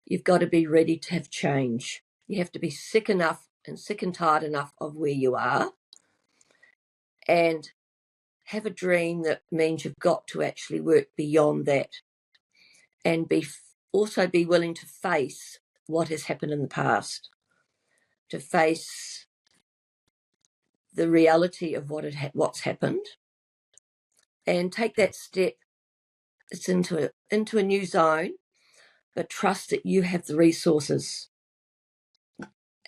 you've got to be ready to have change. You have to be sick enough and sick and tired enough of where you are, and have a dream that means you've got to actually work beyond that, and also be willing to face what has happened in the past, to face the reality of what's happened, and take that step. It's into a new zone, but trust that you have the resources.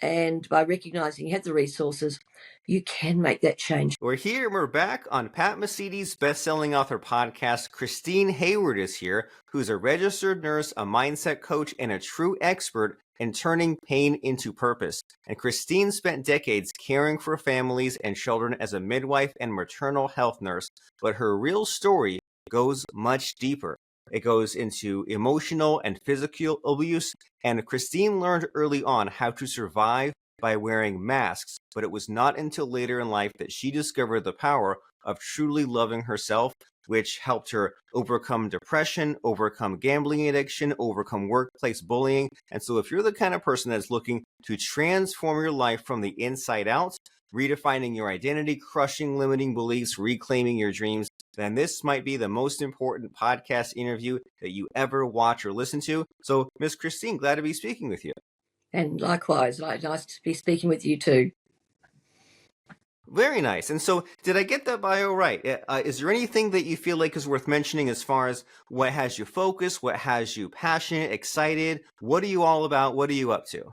And by recognizing you have the resources, you can make that change. We're here and we're back on Pat Mesede's best-selling author podcast. Christine Hayward is here, who's a registered nurse, a mindset coach, and a true expert in turning pain into purpose. And Christine spent decades caring for families and children as a midwife and maternal health nurse, but her real story goes much deeper. It goes into emotional and physical abuse, and Christine learned early on how to survive by wearing masks, but it was not until later in life that she discovered the power of truly loving herself, which helped her overcome depression, overcome gambling addiction, overcome workplace bullying. And so if you're the kind of person that's looking to transform your life from the inside out, redefining your identity, crushing limiting beliefs, reclaiming your dreams, then this might be the most important podcast interview that you ever watch or listen to. So, Miss Christine, glad to be speaking with you. And likewise, nice to be speaking with you too. Very nice. And so did I get that bio right? Is there anything that you feel like is worth mentioning as far as what has you focused, what has you passionate, excited? What are you all about? What are you up to?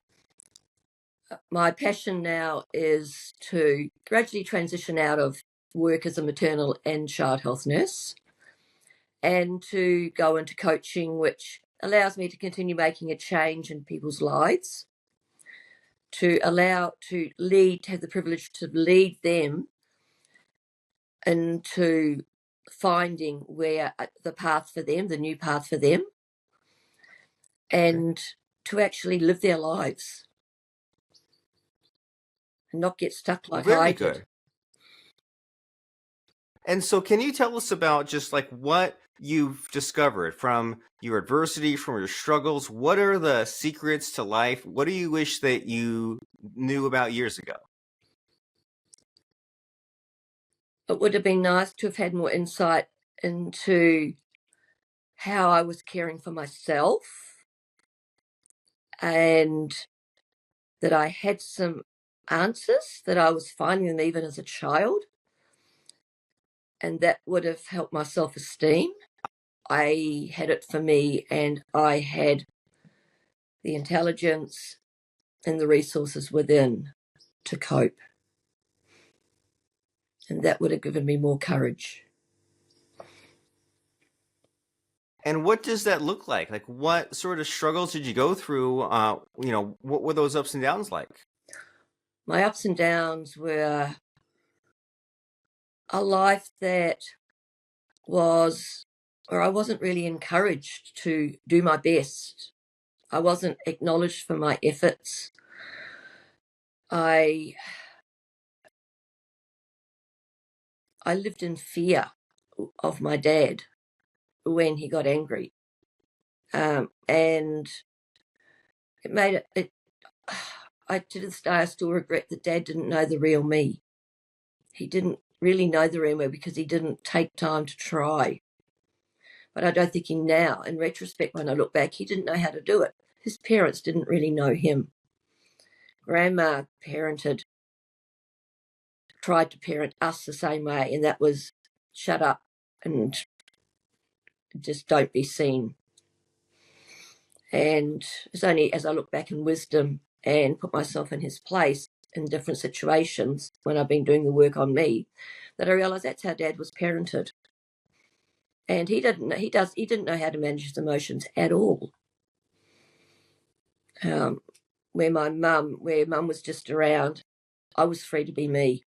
My passion now is to gradually transition out of work as a maternal and child health nurse, and to go into coaching, which allows me to continue making a change in people's lives, to have the privilege to lead them into finding where the path for them, the new path for them, and to actually live their lives and not get stuck like I did. Very good. And so can you tell us about just like what you've discovered from your adversity, from your struggles? What are the secrets to life? What do you wish that you knew about years ago? It would have been nice to have had more insight into how I was caring for myself, and that I had some answers, that I was finding them even as a child, and that would have helped my self-esteem. I had it for me, and I had the intelligence and the resources within to cope. And that would have given me more courage. And what does that look like? Like, what sort of struggles did you go through? What were those ups and downs like? My ups and downs were a life that was where I wasn't really encouraged to do my best. I wasn't acknowledged for my efforts. I lived in fear of my dad when he got angry. And it made it to this day, I still regret that Dad didn't know the real me. He didn't really know the real me because he didn't take time to try. But I don't think he now, in retrospect, when I look back, he didn't know how to do it. His parents didn't really know him. Grandma tried to parent us the same way, and that was shut up and just don't be seen. And it's only as I look back in wisdom and put myself in his place in different situations when I've been doing the work on me that I realised that's how Dad was parented. And he didn't know how to manage his emotions at all. Where Mum was just around, I was free to be me.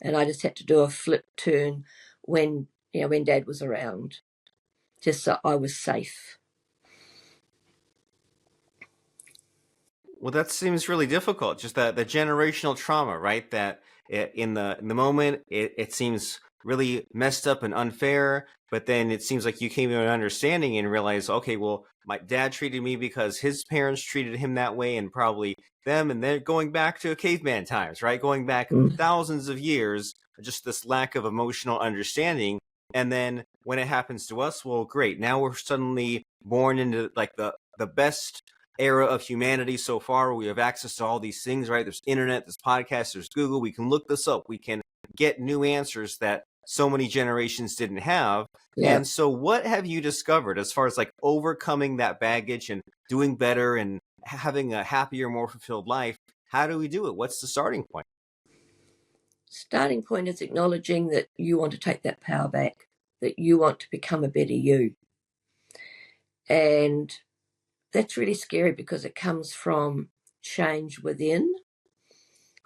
And I just had to do a flip turn when Dad was around, just so I was safe. Well, that seems really difficult. Just the generational trauma, right? That in the moment, it seems really messed up and unfair. But then it seems like you came to an understanding and realized, okay, well, my dad treated me because his parents treated him that way, and probably them, and they're going back to caveman times, right? Going back thousands of years, just this lack of emotional understanding. And then when it happens to us, well, great. Now we're suddenly born into like the best era of humanity so far. We have access to all these things, right? There's internet, there's podcasts, there's Google. We can look this up. We can get new answers that so many generations didn't have. Yeah. And so what have you discovered as far as like overcoming that baggage and doing better and having a happier, more fulfilled life? How do we do it? What's the starting point? Starting point is acknowledging that you want to take that power back, that you want to become a better you. And that's really scary because it comes from change within.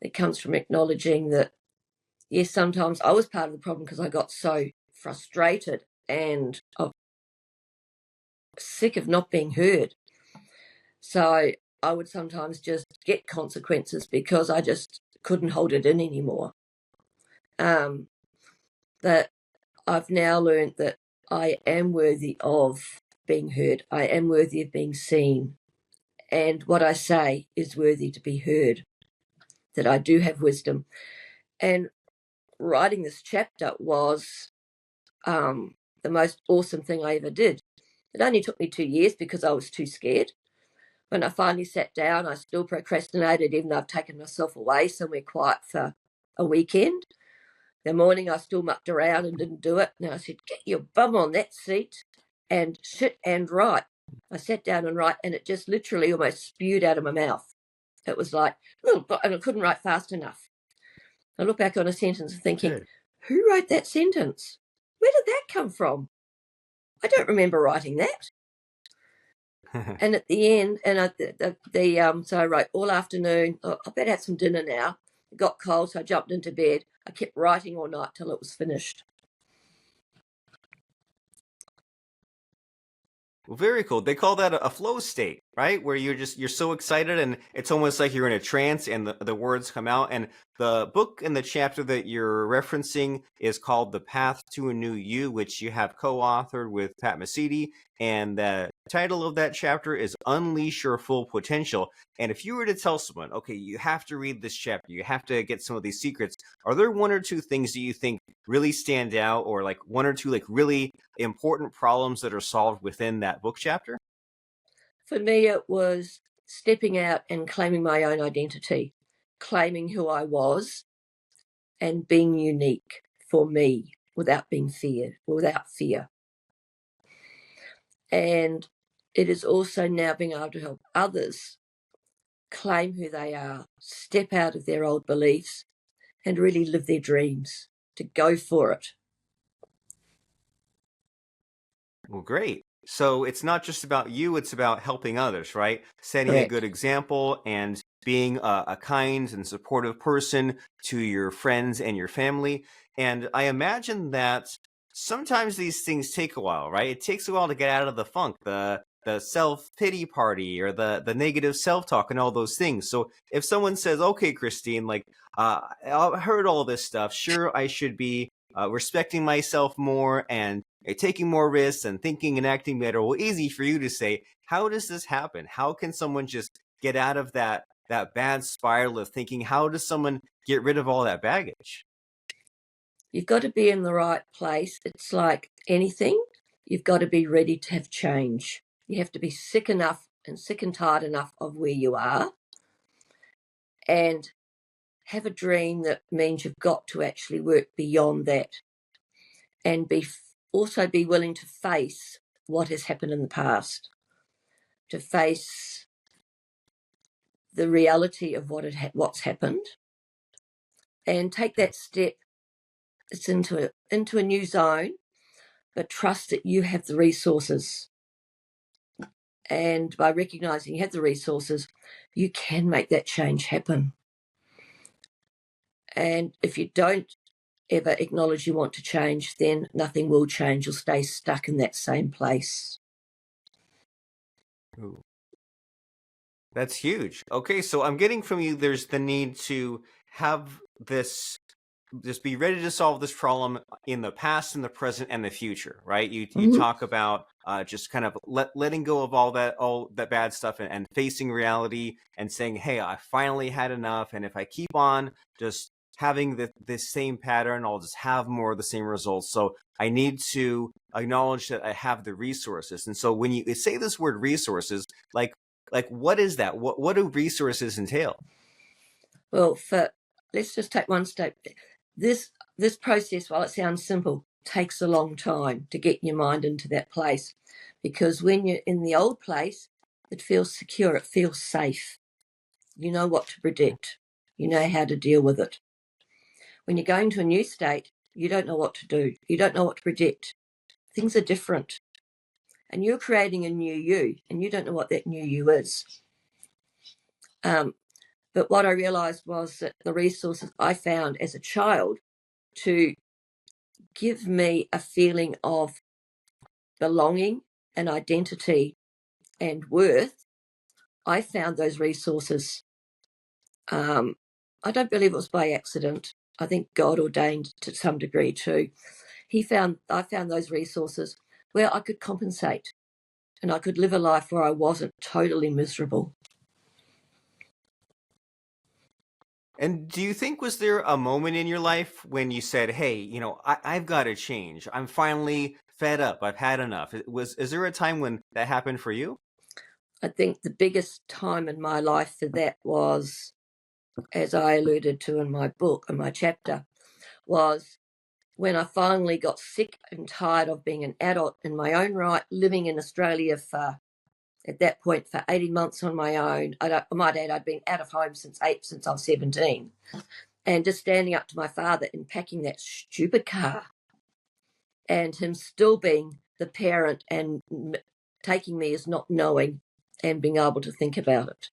It comes from acknowledging that, yes, sometimes I was part of the problem because I got so frustrated and sick of not being heard. So I would sometimes just get consequences because I just couldn't hold it in anymore. That I've now learned that I am worthy of being heard. I am worthy of being seen. And what I say is worthy to be heard, that I do have wisdom. And writing this chapter was the most awesome thing I ever did. It only took me 2 years because I was too scared. When I finally sat down, I still procrastinated, even though I've taken myself away somewhere quiet for a weekend. The morning I still mucked around and didn't do it. And I said, get your bum on that seat and sit and write. I sat down and write, and it just literally almost spewed out of my mouth. It was like, and I couldn't write fast enough. I look back on a sentence and thinking, who wrote that sentence? Where did that come from? I don't remember writing that. And at the end, and so I wrote all afternoon. Oh, I better have some dinner now. It got cold, so I jumped into bed. I kept writing all night till it was finished. Well, very cool. They call that a flow state, right? Where you're so excited and it's almost like you're in a trance and the words come out. And the book and the chapter that you're referencing is called The Path to a New You, which you have co-authored with Pat Mesiti. And the title of that chapter is Unleash Your Full Potential. And if you were to tell someone, okay, you have to read this chapter, you have to get some of these secrets, are there one or two things that you think really stand out, or like one or two like really important problems that are solved within that book chapter? For me, it was stepping out and claiming my own identity, claiming who I was and being unique for me without being feared, without fear. And it is also now being able to help others claim who they are, step out of their old beliefs, and really live their dreams, to go for it. Well, great. So it's not just about you, it's about helping others, right? Setting a Correct. good example and being a kind and supportive person to your friends and your family. And I imagine that sometimes these things take a while, right? It takes a while to get out of the funk, the self-pity party or the negative self-talk and all those things. So if someone says, okay, Christine, like, I heard all this stuff. Sure, I should be respecting myself more and taking more risks and thinking and acting better. Well, easy for you to say, how does this happen? How can someone just get out of that bad spiral of thinking? How does someone get rid of all that baggage? You've got to be in the right place. It's like anything. You've got to be ready to have change. You have to be sick enough and sick and tired enough of where you are and have a dream that means you've got to actually work beyond that and also be willing to face what has happened in the past, to face the reality of what's happened, and take that step. It's into a new zone, but trust that you have the resources. And by recognizing you have the resources, you can make that change happen. And if you don't ever acknowledge you want to change, then nothing will change. You'll stay stuck in that same place. Ooh. That's huge. Okay, so I'm getting from you there's the need to have this just be ready to solve this problem in the past, in the present, and the future, right? You Mm-hmm. talk about just kind of letting go of all that bad stuff and facing reality and saying, hey, I finally had enough. And if I keep on just having this same pattern, I'll just have more of the same results. So I need to acknowledge that I have the resources. And so when you say this word resources, like what is that? What do resources entail? Well, let's just take one step. This process, while it sounds simple, takes a long time to get your mind into that place, because when you're in the old place, it feels secure, it feels safe. You know what to predict, you know how to deal with it. When you're going to a new state, you don't know what to do, you don't know what to predict. Things are different, and you're creating a new you, and you don't know what that new you is. But what I realized was that the resources I found as a child to give me a feeling of belonging and identity and worth, I found those resources. I don't believe it was by accident. I think God ordained to some degree too. I found those resources where I could compensate and I could live a life where I wasn't totally miserable. And do you think, was there a moment in your life when you said, hey, I've got to change. I'm finally fed up. I've had enough. Is there a time when that happened for you? I think the biggest time in my life for that was, as I alluded to in my book, in my chapter, was when I finally got sick and tired of being an adult in my own right, living in Australia at that point for 18 months on my own. I might add, I'd been out of home since I was 17, and just standing up to my father and packing that stupid car, and him still being the parent and taking me as not knowing and being able to think about it.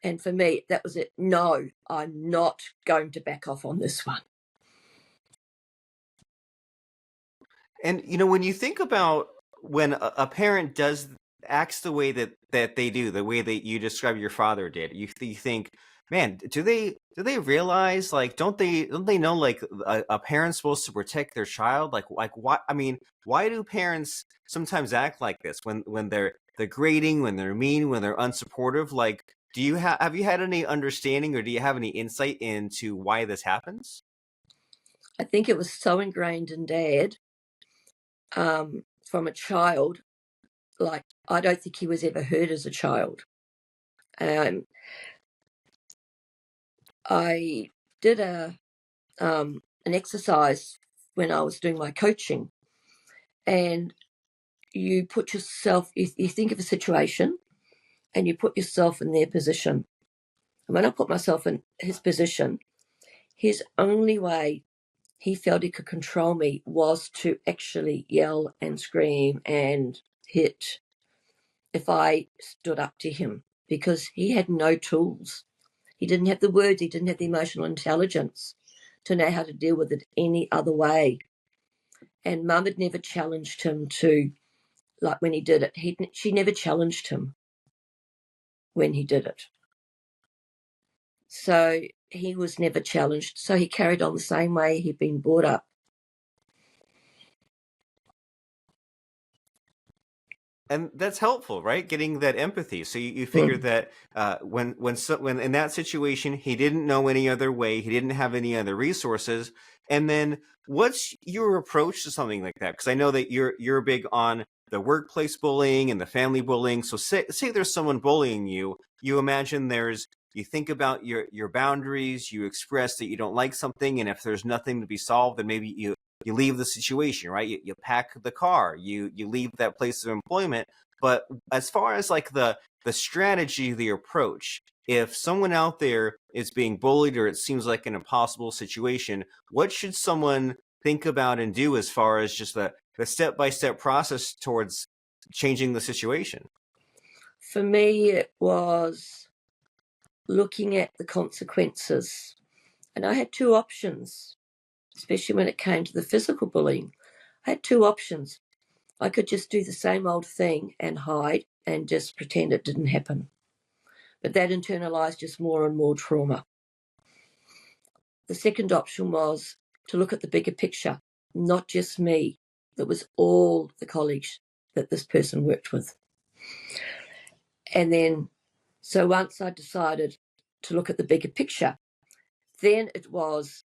And for me, that was it. No, I'm not going to back off on this one. And, when you think about when a parent acts the way that they do, the way that you describe your father did, you think, man, do they realize, like, don't they know, like, a parent's supposed to protect their child? Like why? I mean, why do parents sometimes act like this when they're degrading, when they're mean, when they're unsupportive? Like, have you had any understanding, or do you have any insight into why this happens? I think it was so ingrained in Dad from a child. Like, I don't think he was ever hurt as a child. I did an exercise when I was doing my coaching, and you put yourself, you think of a situation and you put yourself in their position. And when I put myself in his position, his only way he felt he could control me was to actually yell and scream and hit if I stood up to him, because he had no tools. He didn't have the words, he didn't have the emotional intelligence to know how to deal with it any other way. And Mum had never challenged him to, like when he did it, she never challenged him when he did it. So he was never challenged. So he carried on the same way he'd been brought up. And that's helpful, right? Getting that empathy. So you figure that when in that situation, he didn't know any other way, he didn't have any other resources. And then what's your approach to something like that? Because I know that you're big on the workplace bullying and the family bullying. So say there's someone bullying you. You think about your boundaries, you express that you don't like something, and if there's nothing to be solved, then maybe you leave the situation, right? You pack the car, you leave that place of employment. But as far as like the strategy, the approach, if someone out there is being bullied or it seems like an impossible situation, what should someone think about and do as far as just the step-by-step process towards changing the situation? For me, it was looking at the consequences. And I had two options, especially when it came to the physical bullying. I had two options. I could just do the same old thing and hide and just pretend it didn't happen. But that internalized just more and more trauma. the second option was to look at the bigger picture, not just me. It was all the colleagues that this person worked with. And then, so once I decided to look at the bigger picture, then it was,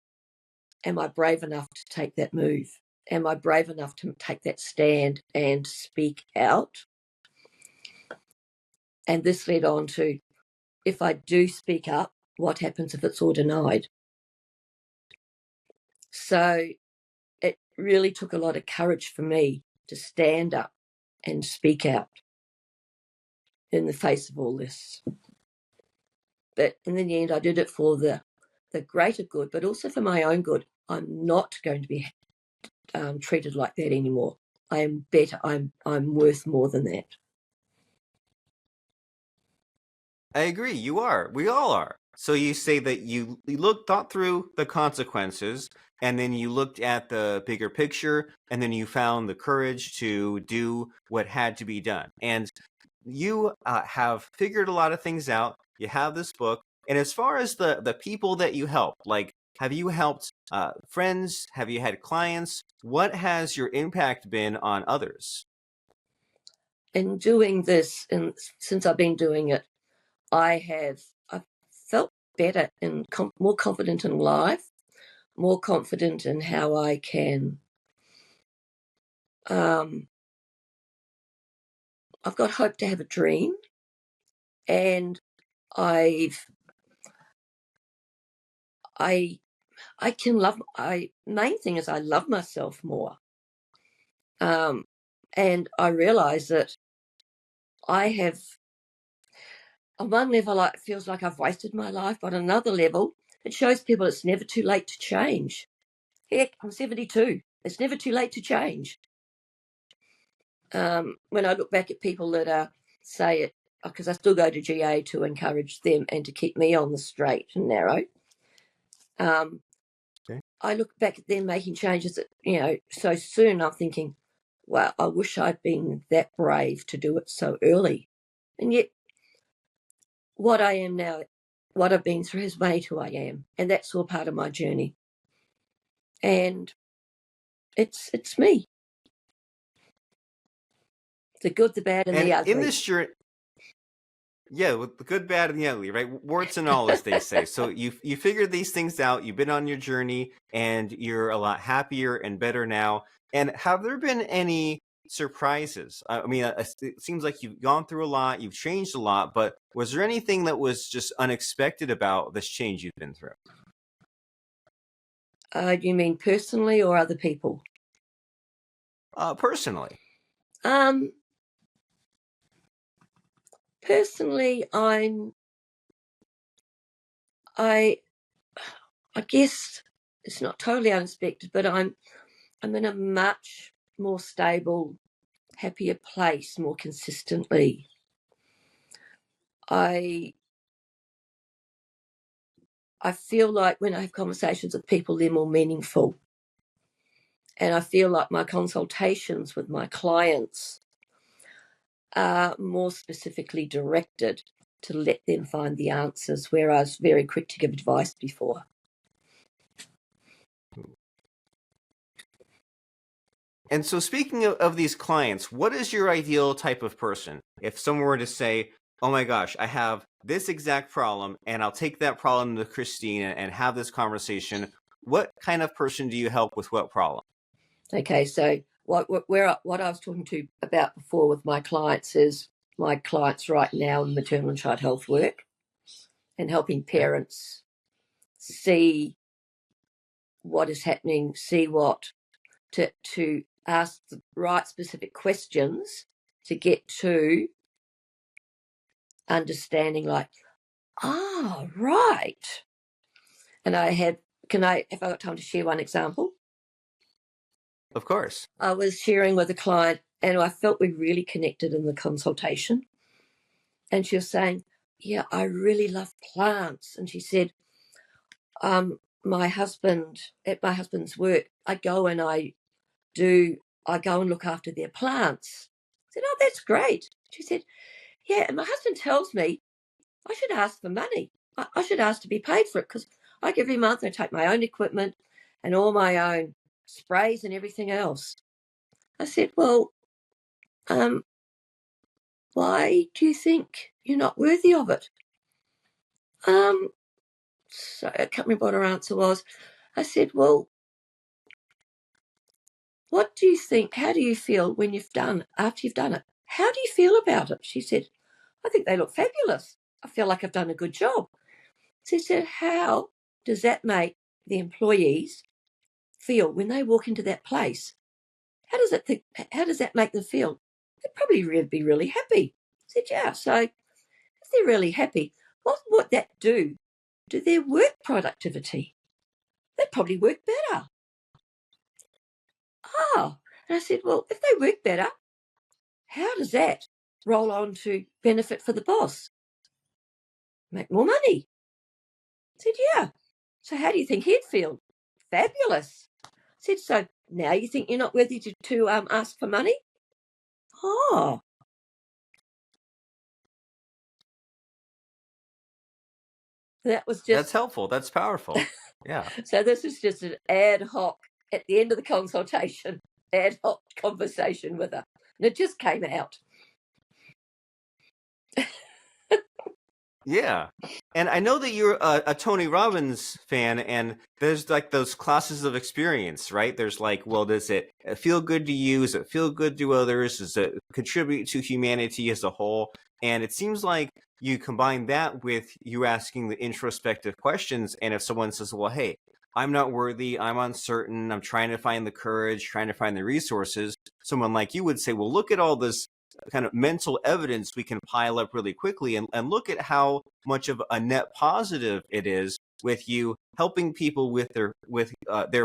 am I brave enough to take that move? Am I brave enough to take that stand and speak out? And this led on to, if I do speak up, what happens if it's all denied? So it really took a lot of courage for me to stand up and speak out in the face of all this. But in the end, I did it for the greater good, but also for my own good. I'm not going to be treated like that anymore. I am better. I'm worth more than that. I agree. You are. We all are. So you say that you thought through the consequences, and then you looked at the bigger picture, and then you found the courage to do what had to be done. And you have figured a lot of things out. You have this book. And as far as the people that you help, like, have you helped friends? Have you had clients? What has your impact been on others? In doing this, and since I've been doing it, I've felt better and more confident in life, more confident in how I can. I've got hope to have a dream, and I can love. Main thing is I love myself more, and I realise that I have. On one level, it feels like I've wasted my life, but on another level, it shows people it's never too late to change. Heck, I'm 72. It's never too late to change. When I look back at people that say it, because I still go to GA to encourage them and to keep me on the straight and narrow. Okay. I look back at them making changes that, so soon. I'm thinking, wow, I wish I'd been that brave to do it so early. And yet, what I am now, what I've been through has made who I am. And that's all part of my journey. And it's me. The good, the bad, and the ugly. In this journey, yeah, with the good, bad, and the ugly, right? Warts and all, as they say. So you figured these things out. You've been on your journey, and you're a lot happier and better now. And have there been any surprises? I mean, it seems like you've gone through a lot, you've changed a lot, but was there anything that was just unexpected about this change you've been through? You mean personally or other people? Personally. Personally, I guess it's not totally unexpected, but I'm in a much more stable, happier place more consistently. I feel like when I have conversations with people, they're more meaningful. And I feel like my consultations with my clients are more specifically directed to let them find the answers, where I was very quick to give advice before. And so speaking of these clients, what is your ideal type of person? If someone were to say, oh my gosh, I have this exact problem, and I'll take that problem to Christine and have this conversation, what kind of person do you help with what problem? Okay, so what I was talking to about before with my clients is my clients right now in maternal and child health work and helping parents see what is happening, see what to ask the right specific questions to get to understanding, like, right. And have I got time to share one example? Of course. I was sharing with a client and I felt we really connected in the consultation. And she was saying, yeah, I really love plants. And she said, at my husband's work, I go and look after their plants. I said, oh, that's great. She said, yeah, and my husband tells me I should ask for money. I should ask to be paid for it because Like every month I take my own equipment and all my own sprays and everything else. I said, well, why do you think you're not worthy of it? So I can't remember what her answer was. I said, well, what do you think? How do you feel when after you've done it? How do you feel about it? She said, I think they look fabulous. I feel like I've done a good job. So she said, how does that make the employees feel when they walk into that place? How does that make them feel? They'd probably be really happy. I said, yeah. So if they're really happy, what would that do to their work productivity? They'd probably work better. And I said, well, if they work better, how does that roll on to benefit for the boss? Make more money. I said, yeah. So how do you think he'd feel? Fabulous. I said, so now you think you're not worthy to ask for money? Oh. That's helpful. That's powerful. Yeah. So this is just an ad hoc, at the end of the consultation, ad hoc conversation with her. And it just came out. Yeah. And I know that you're a Tony Robbins fan, and there's like those classes of experience, right? There's like, well, does it feel good to you? Does it feel good to others? Does it contribute to humanity as a whole? And it seems like you combine that with you asking the introspective questions. And if someone says, well, hey, I'm not worthy, I'm uncertain, I'm trying to find the courage, trying to find the resources, someone like you would say, well, look at all this kind of mental evidence we can pile up really quickly, and look at how much of a net positive it is with you helping people with their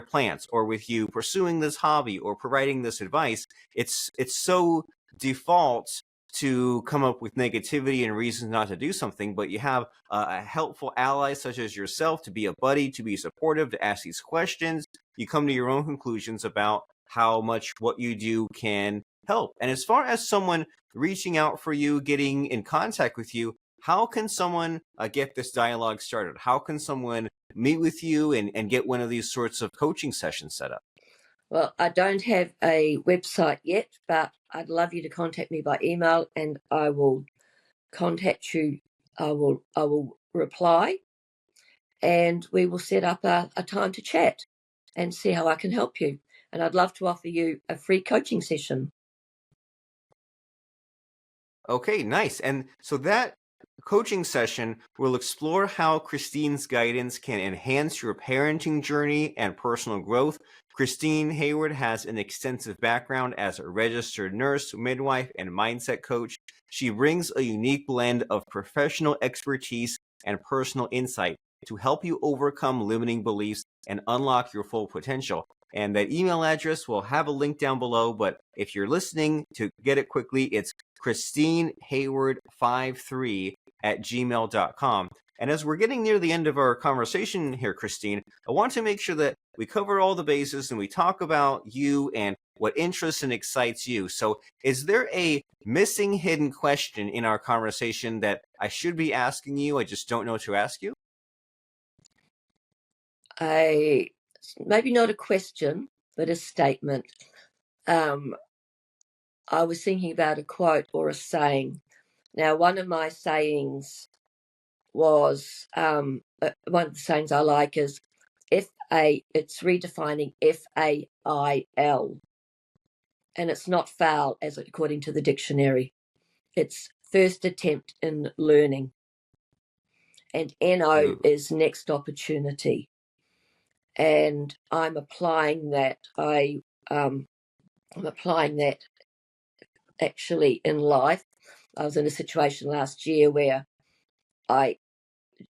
plants, or with you pursuing this hobby or providing this advice. It's so default to come up with negativity and reasons not to do something, but you have a helpful ally such as yourself to be a buddy, to be supportive, to ask these questions. You come to your own conclusions about how much what you do can help. And as far as someone reaching out for you, getting in contact with you, how can someone get this dialogue started? How can someone meet with you and get one of these sorts of coaching sessions set up? Well, I don't have a website yet, but I'd love you to contact me by email, and I will contact you. I will reply, and we will set up a time to chat and see how I can help you. And I'd love to offer you a free coaching session. Okay, nice. And so that coaching session will explore how Christine's guidance can enhance your parenting journey and personal growth. Christine Hayward has an extensive background as a registered nurse, midwife, and mindset coach. She brings a unique blend of professional expertise and personal insight to help you overcome limiting beliefs and unlock your full potential. And that email address, we'll have a link down below, but if you're listening to get it quickly, it's christinehayward53@gmail.com. And as we're getting near the end of our conversation here, Christine, I want to make sure that we cover all the bases and we talk about you and what interests and excites you. So is there a missing hidden question in our conversation that I should be asking you, I just don't know to ask you? Maybe not a question, but a statement. I was thinking about a quote or a saying. Now, one of my sayings was, one of the sayings I like is it's redefining FAIL. And it's not foul, as according to the dictionary. It's first attempt in learning. And NO is next opportunity. And I'm applying that. I'm applying that actually in life. I was in a situation last year where I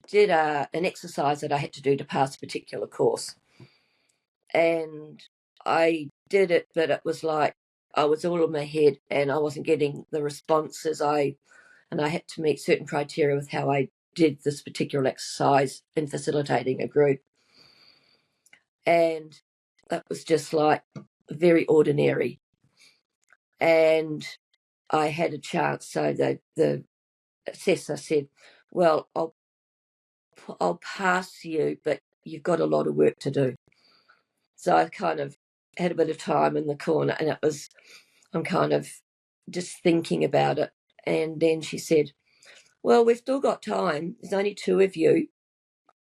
did an exercise that I had to do to pass a particular course. And I did it, but it was like I was all in my head and I wasn't getting the responses and I had to meet certain criteria with how I did this particular exercise in facilitating a group. And that was just like very ordinary. And I had a chance. So the assessor said, well, I'll pass you, but you've got a lot of work to do. So I kind of had a bit of time in the corner, and I'm kind of just thinking about it. And then she said, well, we've still got time. There's only 2 of you.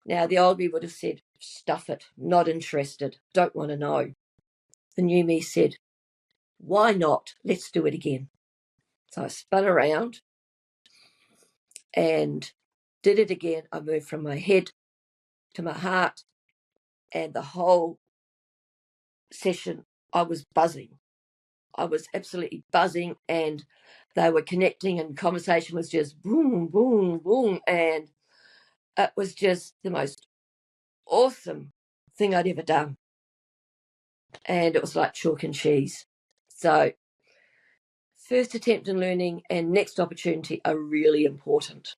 Now, the old me would have said, stuff it, not interested, don't want to know. The new me said, why not? Let's do it again. So I spun around and did it again. I moved from my head to my heart, and the whole session, I was buzzing. I was absolutely buzzing, and they were connecting, and conversation was just boom, boom, boom. And it was just the most awesome thing I'd ever done. And it was like chalk and cheese. So first attempt in learning and next opportunity are really important.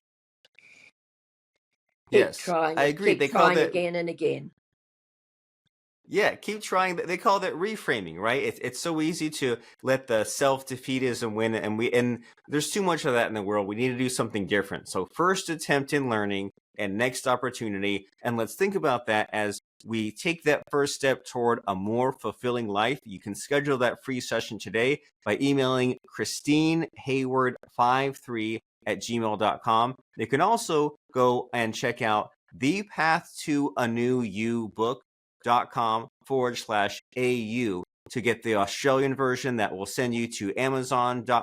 Keep Yes, trying I it. agree. Keep They call trying that again and again. Yeah, keep trying. They call that reframing, right? It's so easy to let the self-defeatism win, and there's too much of that in the world. We need to do something different. So first attempt in learning and next opportunity, and let's think about that as we take that first step toward a more fulfilling life. You can schedule that free session today by emailing christinehayward53@gmail.com. You can also go and check out the Path to a New You book .com/AU to get the Australian version that will send you to amazon.com.au,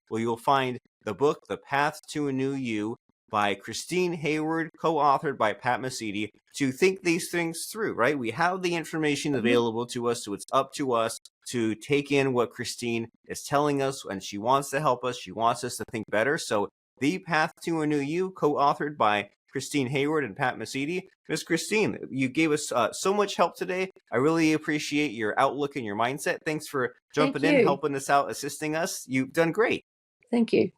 where you'll find the book, The Path to a New You by Christine Hayward, co-authored by Pat Mesiti, to think these things through, right? We have the information available to us, so it's up to us to take in what Christine is telling us, and she wants to help us. She wants us to think better. So The Path to a New You, co-authored by Christine Hayward and Pat Mesiti. Miss Christine, you gave us so much help today. I really appreciate your outlook and your mindset. Thanks for jumping in, helping us out, assisting us. You've done great. Thank you.